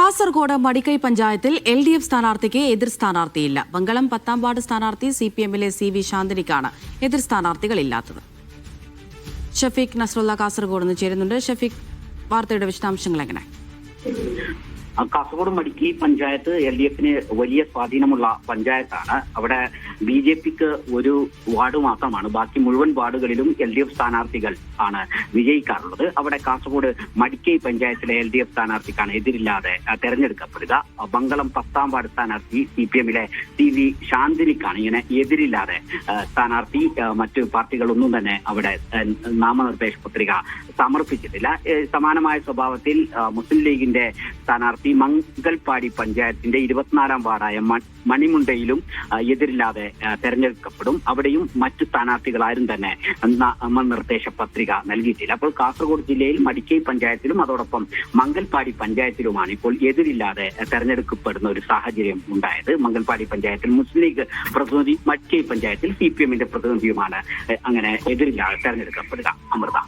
കാസർഗോഡ് മടിക്കൈ പഞ്ചായത്തിൽ LDF സ്ഥാനാർത്ഥിക്ക് എതിർ സ്ഥാനാർത്ഥിയില്ല. മംഗളം 10-ാം വാർഡ് സ്ഥാനാർത്ഥി CPM-ലെ CV ശാന്തിനിക്കാണ് എതിർ സ്ഥാനാർത്ഥികളില്ലാത്തത്. ഷഫീഖ് നസ്രുള്ള കാസർഗോഡ് നിന്ന് ചേരുന്നുണ്ട്. ഷഫീഖ്, വാർത്തയുടെ വിശദാംശങ്ങൾ എങ്ങനെ? കാസർഗോഡ് മടിക്കൈ പഞ്ചായത്ത് LDF-ന് വലിയ സ്വാധീനമുള്ള പഞ്ചായത്താണ്. അവിടെ BJP-ക്ക് ഒരു വാർഡ് മാത്രമാണ്. ബാക്കി മുഴുവൻ വാർഡുകളിലും LDF സ്ഥാനാർത്ഥികൾ ആണ് വിജയിക്കാറുള്ളത്. അവിടെ കാസർഗോഡ് മടിക്കൈ പഞ്ചായത്തിലെ LDF സ്ഥാനാർത്ഥിക്കാണ് എതിരില്ലാതെ തെരഞ്ഞെടുക്കപ്പെടുക. മംഗളം 10-ാം വാർഡ് സ്ഥാനാർത്ഥി CPM-ലെ CV ശാന്തിനിക്കാണ് ഇങ്ങനെ എതിരില്ലാതെ സ്ഥാനാർത്ഥി. മറ്റു പാർട്ടികളൊന്നും തന്നെ അവിടെ നാമനിർദ്ദേശ പത്രിക സമർപ്പിച്ചിട്ടില്ല. സമാനമായ സ്വഭാവത്തിൽ മുസ്ലിം ലീഗിന്റെ സ്ഥാനാർത്ഥി മംഗൽപാടി പഞ്ചായത്തിന്റെ 24-ാം വാർഡായ മണിമുണ്ടയിലും എതിരില്ലാതെ തെരഞ്ഞെടുക്കപ്പെടും. അവിടെയും മറ്റു സ്ഥാനാർത്ഥികളാരും തന്നെ നാമനിർദ്ദേശ പത്രിക നൽകിയിട്ടില്ല. അപ്പോൾ കാസർഗോഡ് ജില്ലയിൽ മടിക്കൈ പഞ്ചായത്തിലും അതോടൊപ്പം മംഗൽപാടി പഞ്ചായത്തിലുമാണ് ഇപ്പോൾ എതിരില്ലാതെ തെരഞ്ഞെടുക്കപ്പെടുന്ന ഒരു സാഹചര്യം ഉണ്ടായത്. മംഗൽപാടി പഞ്ചായത്തിൽ മുസ്ലിം ലീഗ് പ്രതിനിധി, മടിക്കൈ പഞ്ചായത്തിൽ CPM-ന്റെ പ്രതിനിധിയുമാണ് അങ്ങനെ എതിരില്ലാതെ തെരഞ്ഞെടുക്കപ്പെടുക. അമൃത.